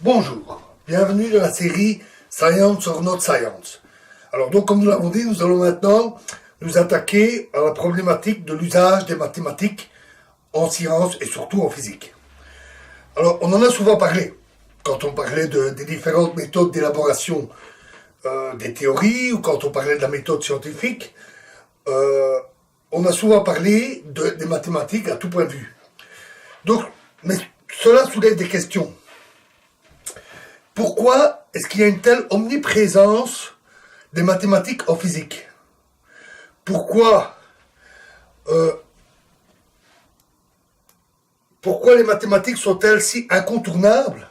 Bonjour, bienvenue dans la série Science or Not Science. Alors donc comme nous l'avons dit, nous allons maintenant nous attaquer à la problématique de l'usage des mathématiques en sciences et surtout en physique. Alors on en a souvent parlé, quand on parlait des différentes méthodes d'élaboration des théories ou quand on parlait de la méthode scientifique, on a souvent parlé des mathématiques à tout point de vue. Donc, mais cela soulève des questions. Pourquoi est-ce qu'il y a une telle omniprésence des mathématiques en physique? Pourquoi les mathématiques sont-elles si incontournables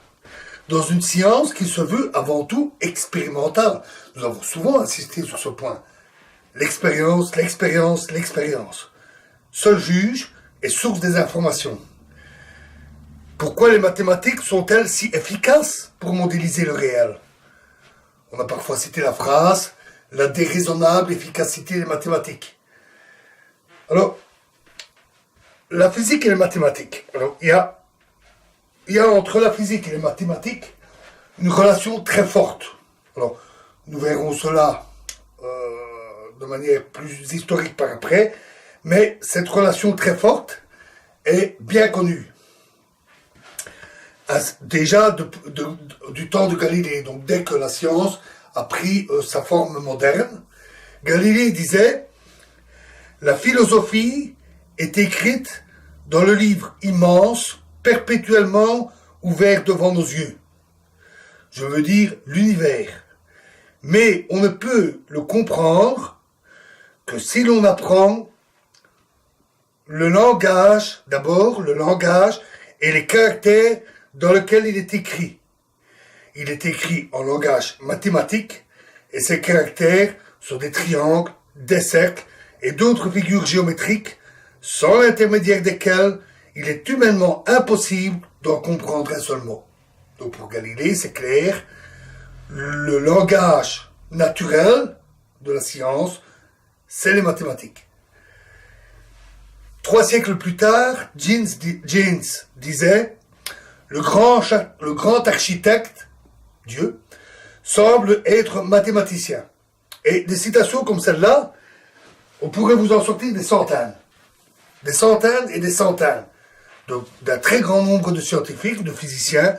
dans une science qui se veut avant tout expérimentale? Nous avons souvent insisté sur ce point. L'expérience, l'expérience, l'expérience. Seul juge et source des informations. Pourquoi les mathématiques sont-elles si efficaces pour modéliser le réel? On a parfois cité la phrase « la déraisonnable efficacité des mathématiques ». Alors, la physique et les mathématiques. Alors, il y a entre la physique et les mathématiques une relation très forte. Alors, nous verrons cela de manière plus historique par après, mais cette relation très forte est bien connue. Déjà du temps de Galilée, donc dès que la science a pris sa forme moderne, Galilée disait « La philosophie est écrite dans le livre immense, perpétuellement ouvert devant nos yeux. Je veux dire l'univers. Mais on ne peut le comprendre que si l'on apprend le langage, d'abord le langage et les caractères dans lequel il est écrit. Il est écrit en langage mathématique et ses caractères sont des triangles, des cercles et d'autres figures géométriques sans l'intermédiaire desquelles il est humainement impossible d'en comprendre un seul mot. » Donc pour Galilée, c'est clair, le langage naturel de la science, c'est les mathématiques. 3 siècles plus tard, Jaynes disait le grand architecte, Dieu, semble être mathématicien. Et des citations comme celle-là, on pourrait vous en sortir des centaines. Des centaines et des centaines. D'un très grand nombre de scientifiques, de physiciens,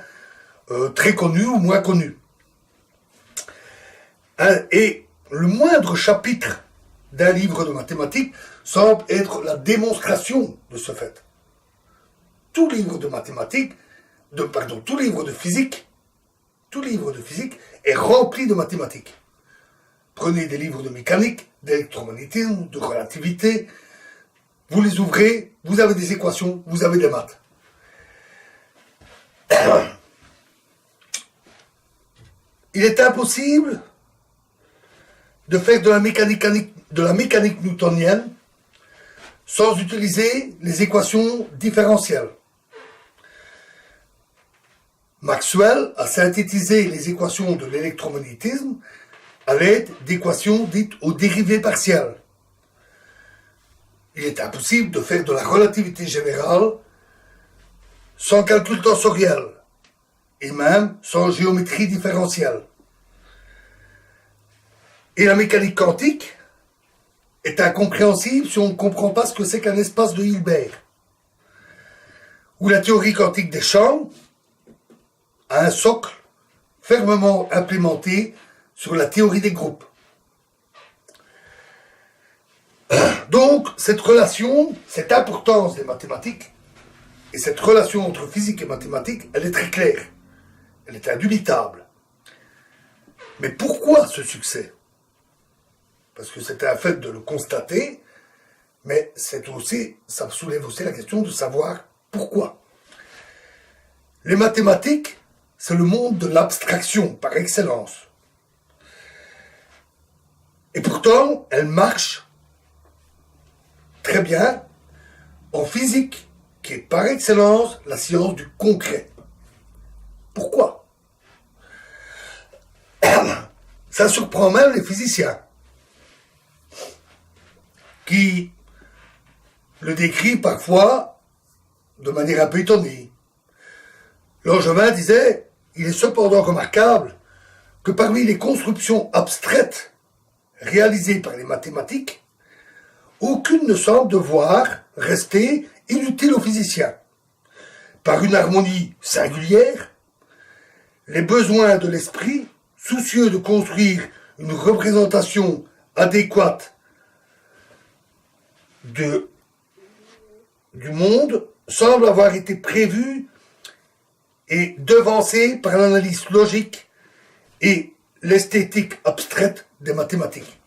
très connus ou moins connus. Et le moindre chapitre d'un livre de mathématiques semble être la démonstration de ce fait. Tout livre de mathématiques, tout livre de physique est rempli de mathématiques. Prenez des livres de mécanique, d'électromagnétisme, de relativité, vous les ouvrez, vous avez des équations, vous avez des maths. Il est impossible de faire de la mécanique newtonienne sans utiliser les équations différentielles. Maxwell a synthétisé les équations de l'électromagnétisme à l'aide d'équations dites aux dérivées partielles. Il est impossible de faire de la relativité générale sans calcul tensoriel et même sans géométrie différentielle. Et la mécanique quantique est incompréhensible si on ne comprend pas ce que c'est qu'un espace de Hilbert. Ou la théorie quantique des champs a un socle fermement implémenté sur la théorie des groupes. Donc, cette relation, cette importance des mathématiques, et cette relation entre physique et mathématiques, elle est très claire. Elle est indubitable. Mais pourquoi ce succès? Parce que c'est un fait de le constater, mais ça soulève aussi la question de savoir pourquoi. Les mathématiques, c'est le monde de l'abstraction par excellence. Et pourtant, elles marchent très bien en physique, qui est par excellence la science du concret. Pourquoi? Ça surprend même les physiciens, qui le décrivent parfois de manière un peu étonnée. Langevin disait il est cependant remarquable que parmi les constructions abstraites réalisées par les mathématiques, aucune ne semble devoir rester inutile aux physiciens. Par une harmonie singulière, les besoins de l'esprit, soucieux de construire une représentation adéquate du monde, semblent avoir été prévus et devancés par l'analyse logique et l'esthétique abstraite des mathématiques.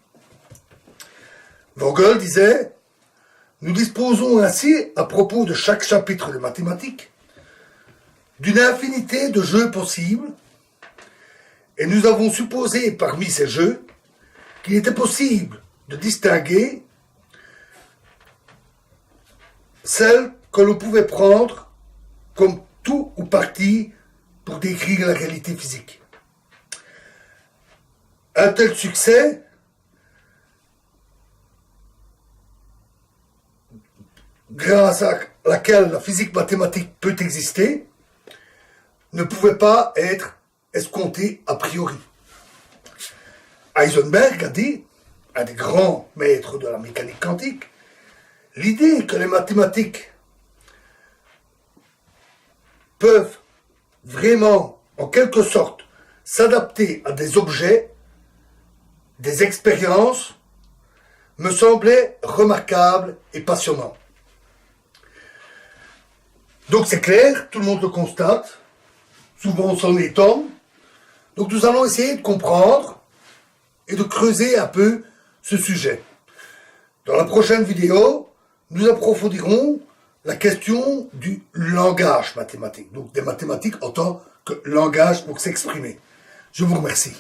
Vogel disait « Nous disposons ainsi, à propos de chaque chapitre de mathématiques, d'une infinité de jeux possibles, et nous avons supposé parmi ces jeux qu'il était possible de distinguer celles que l'on pouvait prendre comme tout ou partie pour décrire la réalité physique. Un tel succès grâce à laquelle la physique mathématique peut exister, ne pouvait pas être escompté a priori. Heisenberg a dit, un des grands maîtres de la mécanique quantique, l'idée que les mathématiques peuvent vraiment, en quelque sorte, s'adapter à des objets, des expériences, me semblait remarquable et passionnant. Donc c'est clair, tout le monde le constate, souvent on s'en étonne. Donc nous allons essayer de comprendre et de creuser un peu ce sujet. Dans la prochaine vidéo, nous approfondirons la question du langage mathématique, donc des mathématiques en tant que langage pour s'exprimer. Je vous remercie.